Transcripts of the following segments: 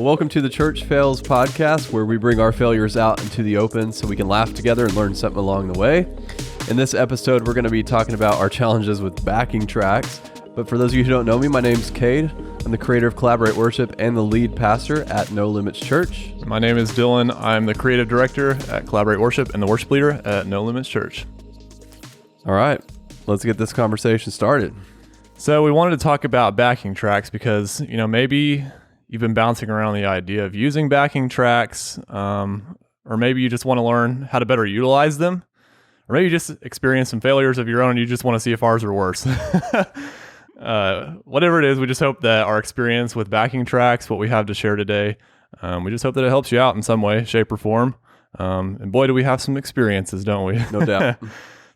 welcome to the Church Fails podcast, where we bring our failures out into the open so we can laugh together and learn something along the way. In this episode, we're going to be talking about our challenges with backing tracks. But for those of you who don't know me, my name's Kade. I'm the creator of Collaborate Worship and the lead pastor at No Limits Church. My name is Dillon. I'm the creative director at Collaborate Worship and the worship leader at No Limits Church. All right, let's get this conversation started. So we wanted to talk about backing tracks because, maybe you've been bouncing around the idea of using backing tracks, or maybe you just want to learn how to better utilize them, or maybe you just experience some failures of your own and you just want to see if ours are worse. Whatever it is, we just hope that our experience with backing tracks, what we have to share today, we just hope that it helps you out in some way, shape, or form. And boy, do we have some experiences, don't we? No doubt.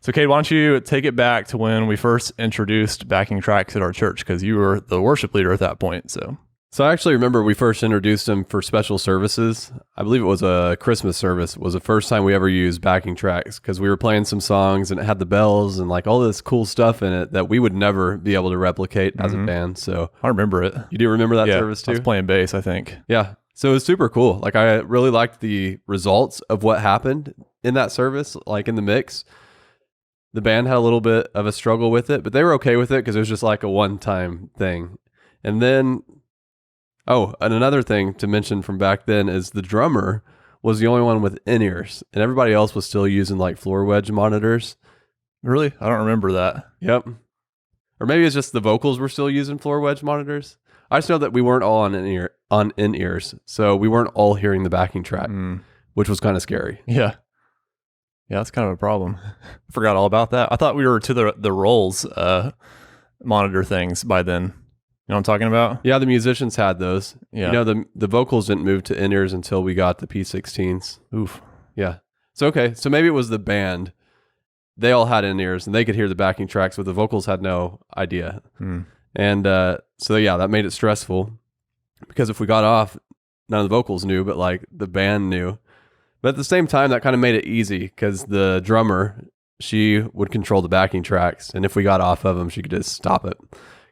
So, Kate, why don't you take it back to when we first introduced backing tracks at our church, because you were the worship leader at that point. So I actually remember we first introduced them for special services. I believe it was a Christmas service. It was the first time we ever used backing tracks because we were playing some songs and it had the bells and like all this cool stuff in it that we would never be able to replicate as a band. So I remember it. You do remember that service too? I was playing bass, I think. Yeah. So it was super cool. Like I really liked the results of what happened in that service, like in the mix. The band had a little bit of a struggle with it, but they were okay with it because it was just like a one-time thing. And then, and another thing to mention from back then is the drummer was the only one with in-ears, and everybody else was still using like floor wedge monitors. Really? I don't remember that. Yep. Or maybe it's just the vocals were still using floor wedge monitors. I just know that we weren't all on in-ears, so we weren't all hearing the backing track, which was kind of scary. Yeah. Yeah, that's kind of a problem. I forgot all about that. I thought we were to the Rolls monitor things by then. You know what I'm talking about? Yeah, the musicians had those. Yeah. The vocals didn't move to in-ears until we got the P16s. Oof. Yeah. So, okay. So maybe it was the band. They all had in-ears and they could hear the backing tracks, but the vocals had no idea. And so, yeah, that made it stressful because if we got off, none of the vocals knew, but like the band knew. But at the same time, that kind of made it easy because the drummer, she would control the backing tracks. And if we got off of them, she could just stop it.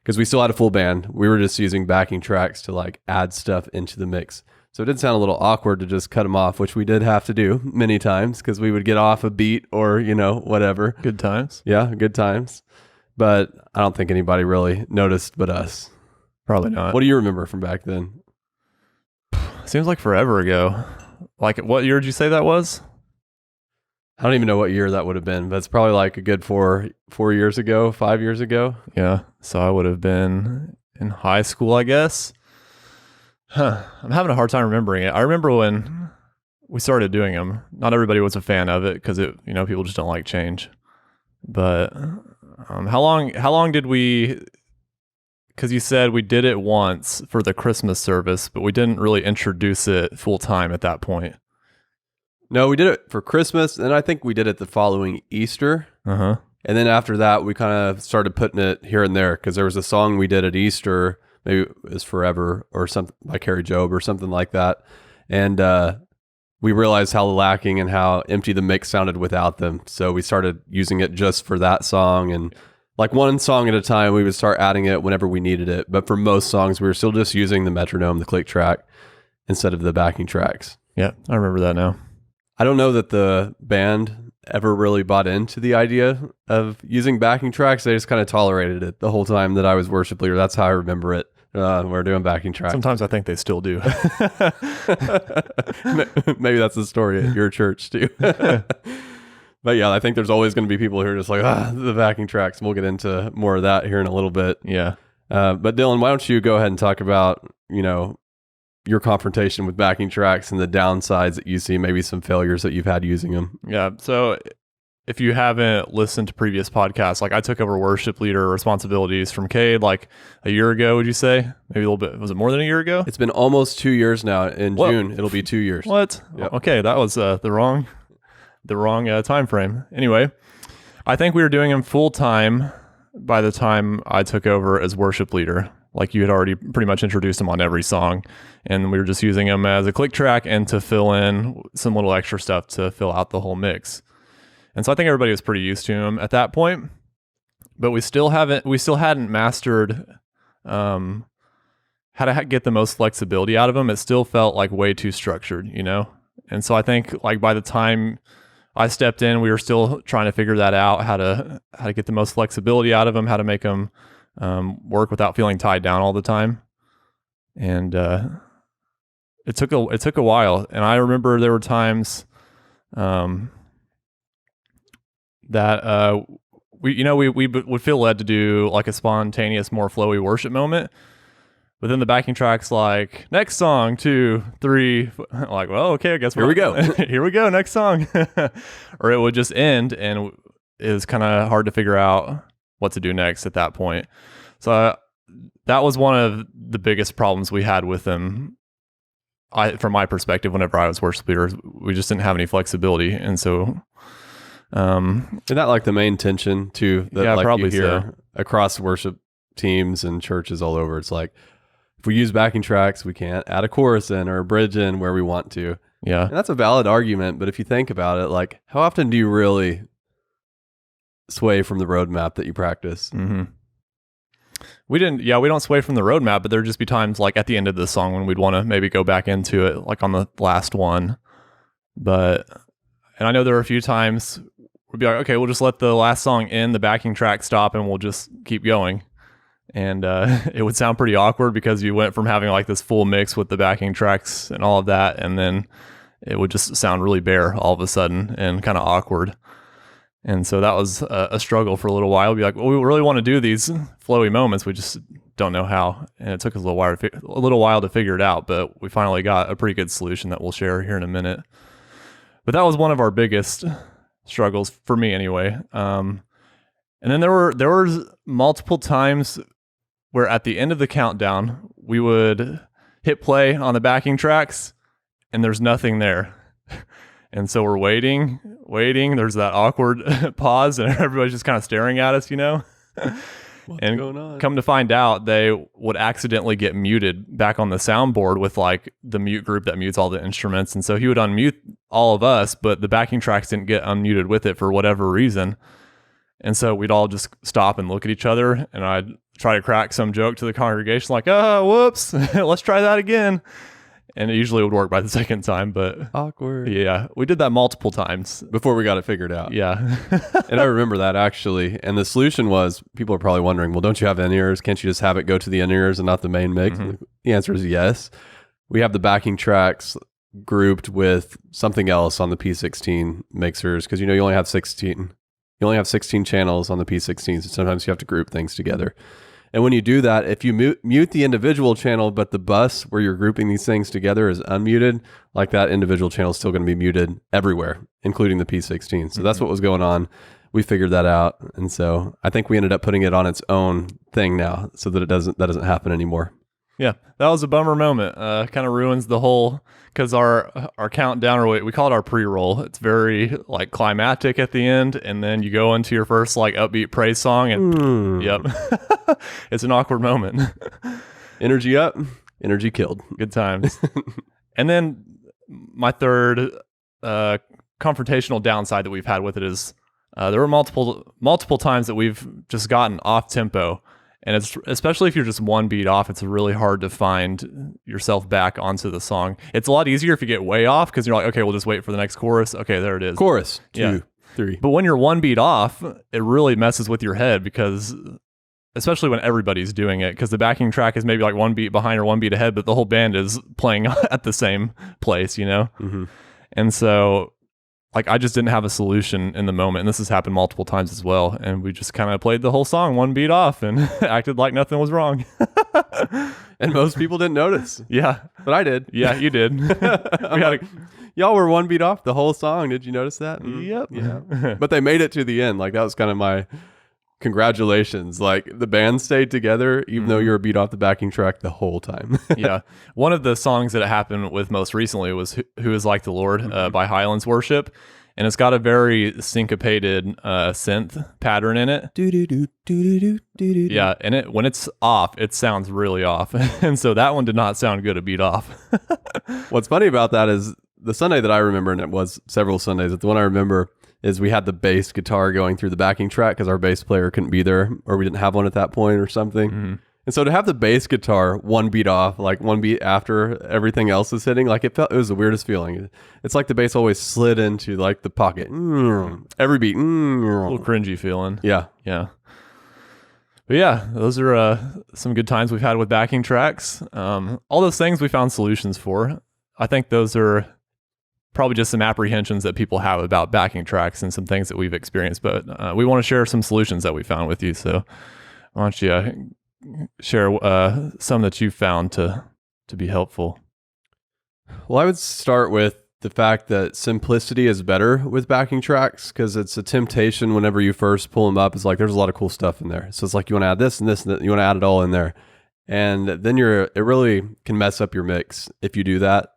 Because we still had a full band. We were just using backing tracks to like add stuff into the mix. So it did sound a little awkward to just cut them off, which we did have to do many times because we would get off a beat or, whatever. Good times. Yeah, good times. But I don't think anybody really noticed but us. Probably not. What do you remember from back then? Seems like forever ago. Like, what year did you say that was? I don't even know what year that would have been, but it's probably like a good 4 years ago, 5 years ago. Yeah. So I would have been in high school, I guess. I'm having a hard time remembering it. I remember when we started doing them. Not everybody was a fan of it because people just don't like change. But how long did we? Because you said we did it once for the Christmas service, but we didn't really introduce it full time at that point. No, we did it for Christmas, and I think we did it the following Easter. And then after that, we kind of started putting it here and there because there was a song we did at Easter, maybe it was Forever or something by Carrie Job or something like that. And we realized how lacking and how empty the mix sounded without them. So we started using it just for that song, and like one song at a time, we would start adding it whenever we needed it. But for most songs, we were still just using the metronome, the click track, instead of the backing tracks. Yeah, I remember that now. I don't know that the band ever really bought into the idea of using backing tracks. They just kind of tolerated it the whole time that I was worship leader. That's how I remember it. We're doing backing tracks. Sometimes I think they still do. Maybe that's the story at your church too. But yeah, I think there's always going to be people who are just like, the backing tracks. And we'll get into more of that here in a little bit. Yeah. But Dillon, why don't you go ahead and talk about, your confrontation with backing tracks and the downsides that you see, maybe some failures that you've had using them. Yeah. So if you haven't listened to previous podcasts, like I took over worship leader responsibilities from Kade like a year ago, would you say? Maybe a little bit. Was it more than a year ago? It's been almost 2 years now. In June, it'll be 2 years. What? Yep. Okay. That was the wrong time frame. Anyway, I think we were doing them full time by the time I took over as worship leader. Like you had already pretty much introduced them on every song, and we were just using them as a click track and to fill in some little extra stuff to fill out the whole mix. And so I think everybody was pretty used to them at that point, but we still hadn't mastered how to get the most flexibility out of them, it still felt like way too structured, you know? And so I think like by the time I stepped in, we were still trying to figure that out, how to get the most flexibility out of them, how to make them work without feeling tied down all the time. And it took a while. And I remember there were times that we would feel led to do like a spontaneous, more flowy worship moment. But then the backing track's like, next song, 2, 3, like, well, okay, I guess here we go. Here we go, next song. Or it would just end, and it was kind of hard to figure out what to do next at that point. So that was one of the biggest problems we had with them. From my perspective, whenever I was worship leader, we just didn't have any flexibility. And so... Isn't that like the main tension too? That yeah, like probably you hear so. Across worship teams and churches all over. It's like, if we use backing tracks, we can't add a chorus in or a bridge in where we want to. Yeah. And that's a valid argument. But if you think about it, like, how often do you really sway from the roadmap that you practice? Mm-hmm. We don't sway from the roadmap, but there'd just be times like at the end of the song when we'd want to maybe go back into it, like on the last one. And I know there were a few times we'd be like, okay, we'll just let the last song end, the backing track stop, and we'll just keep going. And it would sound pretty awkward because you went from having like this full mix with the backing tracks and all of that, and then it would just sound really bare all of a sudden and kind of awkward. And so that was a struggle for a little while. We'd be like, well, we really want to do these flowy moments. We just don't know how. And it took us a little while to figure it out, but we finally got a pretty good solution that we'll share here in a minute. But that was one of our biggest struggles for me anyway. And then there were multiple times where at the end of the countdown, we would hit play on the backing tracks and there's nothing there. And so we're waiting. There's that awkward pause and everybody's just kind of staring at us, you know? What's and going on? Come to find out, they would accidentally get muted back on the soundboard with like the mute group that mutes all the instruments. And so he would unmute all of us, but the backing tracks didn't get unmuted with it for whatever reason. And so we'd all just stop and look at each other, and I'd try to crack some joke to the congregation like, oh, whoops, let's try that again. And it usually would work by the second time, but Awkward. yeah, we did that multiple times. Before we got it figured out. Yeah. And I remember that actually. And the solution was, people are probably wondering, well, don't you have in-ears? Can't you just have it go to the in-ears and not the main mix? Mm-hmm. The answer is yes. We have the backing tracks grouped with something else on the P16 mixers because, you know, you only have 16 channels on the P16, so sometimes you have to group things together. And when you do that, if you mute the individual channel, but the bus where you're grouping these things together is unmuted, like that individual channel is still going to be muted everywhere, including the P16. So that's what was going on. We figured that out. And so I think we ended up putting it on its own thing now so that that doesn't happen anymore. Yeah, that was a bummer moment. Kind of ruins the whole, because our countdown, or we call it our pre-roll. It's very like climactic at the end, and then you go into your first like upbeat praise song, and yep, it's an awkward moment. Energy up, energy killed. Good times. And then my third confrontational downside that we've had with it is there were multiple times that we've just gotten off tempo. And it's especially if you're just one beat off, it's really hard to find yourself back onto the song. It's a lot easier if you get way off because you're like, okay, we'll just wait for the next chorus. Okay, there it is. Chorus, 2, Yeah. 3. But when you're one beat off, it really messes with your head because, especially when everybody's doing it, because the backing track is maybe like one beat behind or one beat ahead, but the whole band is playing at the same place, you know? Mm-hmm. And so, like, I just didn't have a solution in the moment. And this has happened multiple times as well. And we just kind of played the whole song one beat off and acted like nothing was wrong. And most people didn't notice. Yeah. But I did. Yeah, you did. Y'all were one beat off the whole song. Did you notice that? Yep. Yeah. But they made it to the end. Like, that was kind of my congratulations. Like, the band stayed together, even though you were beat off the backing track the whole time. Yeah. One of the songs that it happened with most recently was Who Is Like the Lord by Highlands Worship. And it's got a very syncopated synth pattern in it. Yeah, and when it's off, it sounds really off. And so that one did not sound good a beat off. What's funny about that is the Sunday that I remember, and it was several Sundays, but the one I remember is we had the bass guitar going through the backing track because our bass player couldn't be there, or we didn't have one at that point or something. Mm-hmm. And so to have the bass guitar one beat off, like one beat after everything else is hitting, like it was the weirdest feeling. It's like the bass always slid into like the pocket. Every beat. A little cringy feeling. Yeah. Yeah. But yeah, those are some good times we've had with backing tracks. All those things we found solutions for. I think those are probably just some apprehensions that people have about backing tracks and some things that we've experienced. But we want to share some solutions that we found with you. So why don't you share some that you found to be helpful? Well, I would start with the fact that simplicity is better with backing tracks, because it's a temptation whenever you first pull them up. It's like there's a lot of cool stuff in there. So it's like you want to add this and this and that. You want to add it all in there. And then it really can mess up your mix if you do that.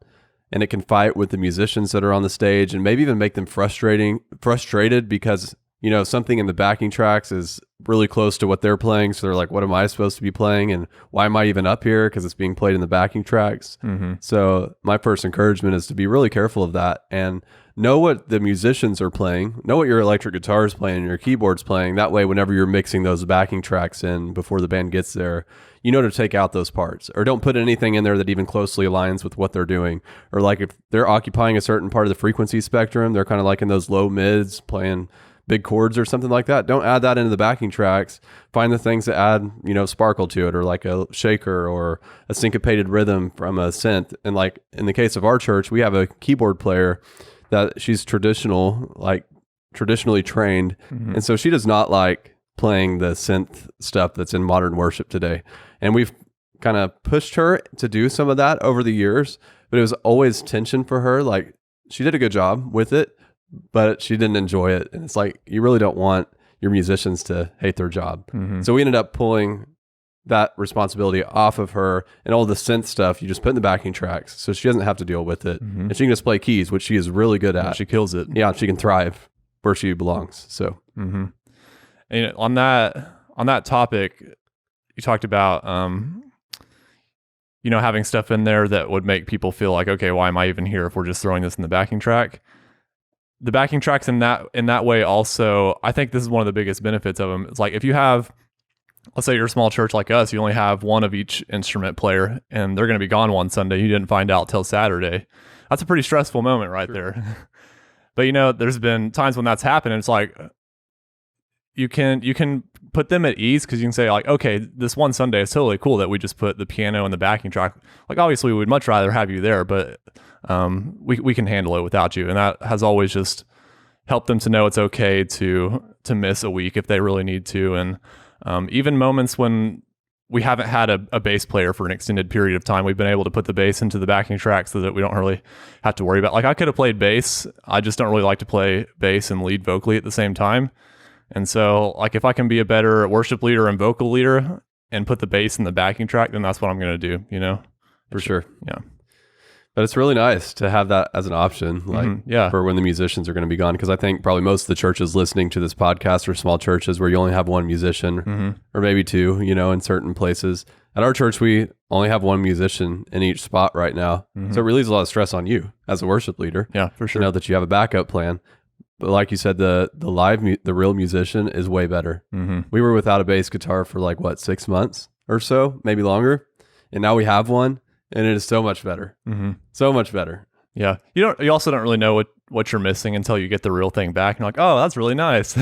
And it can fight with the musicians that are on the stage and maybe even make them frustrated because, you know, something in the backing tracks is really close to what they're playing. So they're like, what am I supposed to be playing? And why am I even up here? Because it's being played in the backing tracks. Mm-hmm. So my first encouragement is to be really careful of that and know what the musicians are playing, know what your electric guitar is playing and your keyboard's playing. That way, whenever you're mixing those backing tracks in before the band gets there, you know to take out those parts, or don't put anything in there that even closely aligns with what they're doing. Or like if they're occupying a certain part of the frequency spectrum, they're kind of like in those low mids playing big chords or something like that. Don't add that into the backing tracks. Find the things that add, you know, sparkle to it, or like a shaker or a syncopated rhythm from a synth. And like in the case of our church, we have a keyboard player that she's traditionally trained. Mm-hmm. And so she does not like playing the synth stuff that's in modern worship today. And we've kind of pushed her to do some of that over the years, but it was always tension for her. Like she did a good job with it, but she didn't enjoy it. And it's like, you really don't want your musicians to hate their job. Mm-hmm. So we ended up pulling that responsibility off of her, and all the synth stuff you just put in the backing tracks. So she doesn't have to deal with it. Mm-hmm. And she can just play keys, which she is really good at. And she kills it. Yeah. She can thrive where she belongs. So, mm-hmm. And on that topic, you talked about, you know, having stuff in there that would make people feel like, okay, why am I even here if we're just throwing this in the backing track? The backing tracks in that way also, I think this is one of the biggest benefits of them. It's like if you have, let's say you're a small church like us, you only have one of each instrument player and they're going to be gone one Sunday. You didn't find out till Saturday. That's a pretty stressful moment right there. But you know, there's been times when that's happened and it's like, you can put them at ease because you can say like, okay, this one Sunday is totally cool that we just put the piano and the backing track. Like obviously we would much rather have you there, but we can handle it without you. And that has always just helped them to know it's okay to miss a week if they really need to. And even moments when we haven't had a bass player for an extended period of time, we've been able to put the bass into the backing track so that we don't really have to worry about, like I could have played bass. I just don't really like to play bass and lead vocally at the same time. And so like if I can be a better worship leader and vocal leader and put the bass in the backing track, then that's what I'm going to do, you know? For sure. Yeah. But it's really nice to have that as an option, like for when the musicians are going to be gone. Because I think probably most of the churches listening to this podcast are small churches where you only have one musician or maybe two, you know, in certain places. At our church, we only have one musician in each spot right now. So it relieves a lot of stress on you as a worship leader. Yeah, for sure. To know that you have a backup plan. But like you said, the real musician is way better. We were without a bass guitar for like 6 months or so, maybe longer. And now we have one. And it is so much better. So much better. Yeah. You also don't really know what you're missing until you get the real thing back. And you're like, oh, that's really nice.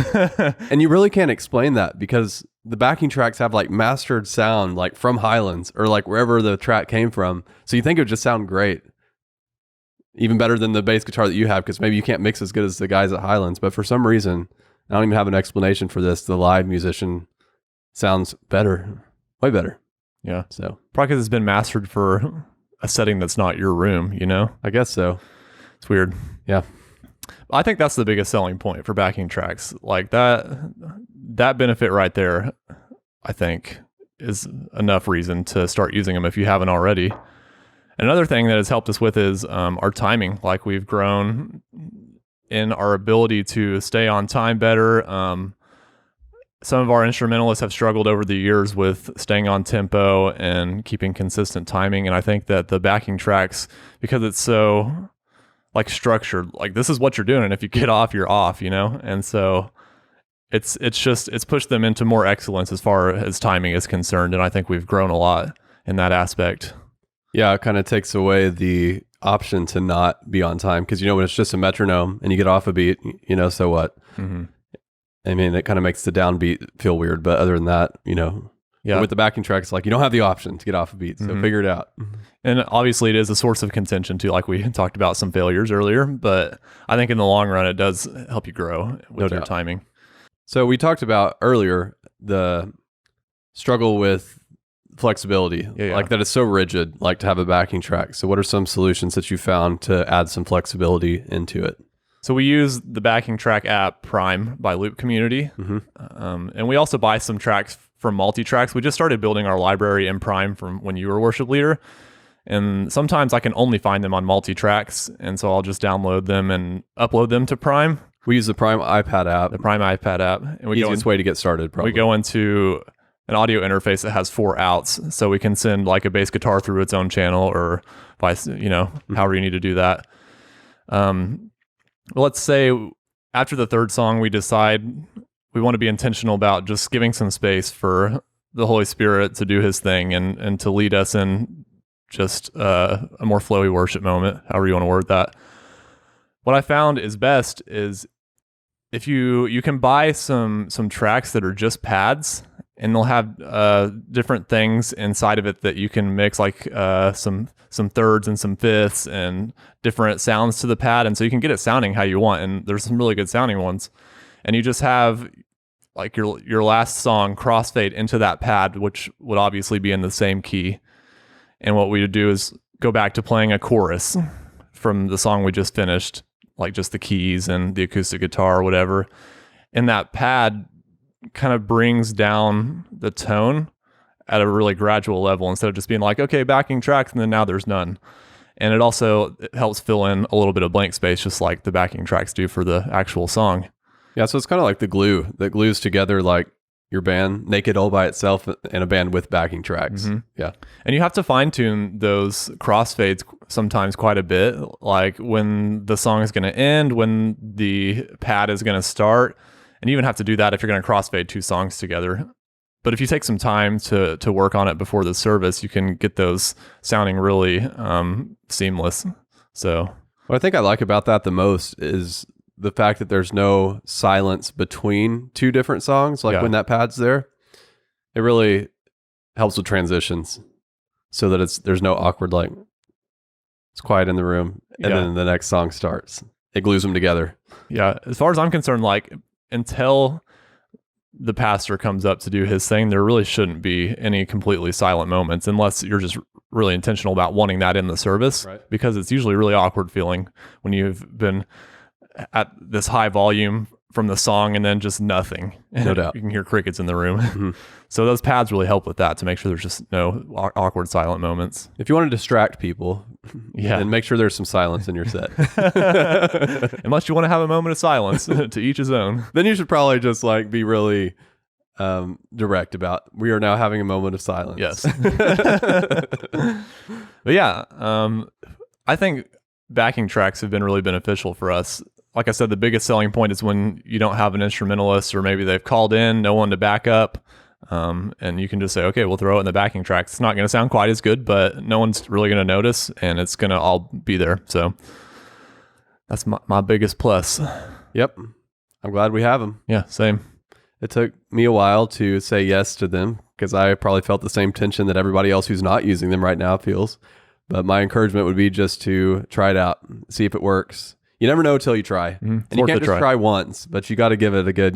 And you really can't explain that because the backing tracks have like mastered sound, like from Highlands or like wherever the track came from. So you think it would just sound great. Even better than the bass guitar that you have, because maybe you can't mix as good as the guys at Highlands. But for some reason, I don't even have an explanation for this. The live musician sounds better, way better. Yeah. So probably because it's been mastered for a setting that's not your room, you know? I guess so. It's weird. Yeah. I think that's the biggest selling point for backing tracks. Like that benefit right there, I think, is enough reason to start using them if you haven't already. Another thing that has helped us with is our timing. Like we've grown in our ability to stay on time better. Some of our instrumentalists have struggled over the years with staying on tempo and keeping consistent timing. And I think that the backing tracks, because it's so like structured, like this is what you're doing. And if you get off, you're off, you know? And so it's pushed them into more excellence as far as timing is concerned, and I think we've grown a lot in that aspect. Yeah, it kind of takes away the option to not be on time, because when it's just a metronome and you get off a beat, so what? Mm-hmm. I mean, it kind of makes the downbeat feel weird, but other than that, Yeah. with the backing track, it's like you don't have the option to get off a beat, so figure it out. And obviously it is a source of contention too, like we talked about some failures earlier, but I think in the long run it does help you grow with your timing. So we talked about earlier the struggle with flexibility, like that it's so rigid, like to have a backing track. So what are some solutions that you found to add some flexibility into it? So we use the backing track app Prime by Loop Community. And we also buy some tracks from Multitracks. We just started building our library in Prime from when you were worship leader. And sometimes I can only find them on Multitracks. And so I'll just download them and upload them to Prime. We use the Prime iPad app. The Prime iPad app. And easiest way to get started, probably. We go into an audio interface that has 4 outs. So we can send like a bass guitar through its own channel or vice, however you need to do that. Let's say after the third song, we decide we want to be intentional about just giving some space for the Holy Spirit to do his thing and to lead us in just a more flowy worship moment, however you want to word that. What I found is best is if you can buy some tracks that are just pads, and they'll have different things inside of it that you can mix, like some thirds and some fifths and different sounds to the pad, and so you can get it sounding how you want. And there's some really good sounding ones, and you just have like your last song crossfade into that pad, which would obviously be in the same key. And what we would do is go back to playing a chorus from the song we just finished, like just the keys and the acoustic guitar or whatever. And that pad kind of brings down the tone at a really gradual level instead of just being like, okay, backing tracks, and then now there's none. And it helps fill in a little bit of blank space, just like the backing tracks do for the actual song. Yeah, so it's kind of like the glue that glues together like your band naked all by itself and a band with backing tracks. Yeah. And you have to fine tune those crossfades sometimes quite a bit, like when the song is going to end, when the pad is going to start. And you even have to do that if you're going to crossfade 2 songs together. But if you take some time to work on it before the service, you can get those sounding really seamless. So what I think I like about that the most is the fact that there's no silence between 2 different songs. Like when that pad's there, it really helps with transitions so that there's no awkward, like it's quiet in the room and then the next song starts. It glues them together. Yeah. As far as I'm concerned, like until the pastor comes up to do his thing, there really shouldn't be any completely silent moments unless you're just really intentional about wanting that in the service, right? Because it's usually really awkward feeling when you've been at this high volume from the song and then just nothing. No doubt. You can hear crickets in the room. So those pads really help with that, to make sure there's just no awkward silent moments. If you want to distract people, then make sure there's some silence in your set. Unless you want to have a moment of silence, to each his own. Then you should probably just like be really direct about, we are now having a moment of silence. Yes. But yeah, I think backing tracks have been really beneficial for us. Like I said, the biggest selling point is when you don't have an instrumentalist, or maybe they've called in, no one to back up. And you can just say, okay, we'll throw it in the backing track. It's not going to sound quite as good, but no one's really going to notice, and it's going to all be there. So that's my biggest plus. Yep. I'm glad we have them. Yeah, same. It took me a while to say yes to them, because I probably felt the same tension that everybody else who's not using them right now feels. But my encouragement would be just to try it out, see if it works. You never know till you try. And you can't just try once, but you got to give it a good,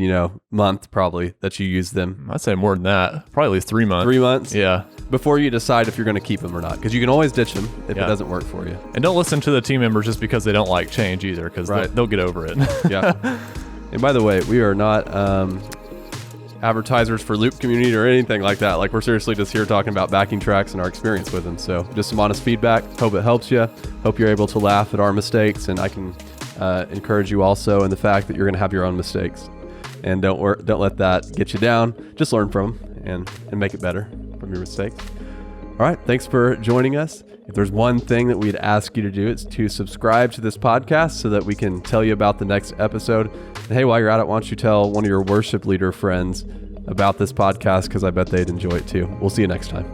month probably that you use them. I'd say more than that. Probably at least 3 months. 3 months? Yeah. Before you decide if you're going to keep them or not, because you can always ditch them if it doesn't work for you. And don't listen to the team members just because they don't like change either, because they'll get over it. Yeah. And by the way, we are not advertisers for Loop Community or anything like that. Like, we're seriously just here talking about backing tracks and our experience with them. So just some honest feedback. Hope it helps you. Hope you're able to laugh at our mistakes, and I can encourage you also in the fact that you're going to have your own mistakes, and don't let that get you down. Just learn from them and make it better from your mistakes. All right. Thanks for joining us. If there's one thing that we'd ask you to do, it's to subscribe to this podcast so that we can tell you about the next episode. And hey, while you're at it, why don't you tell one of your worship leader friends about this podcast, because I bet they'd enjoy it too. We'll see you next time.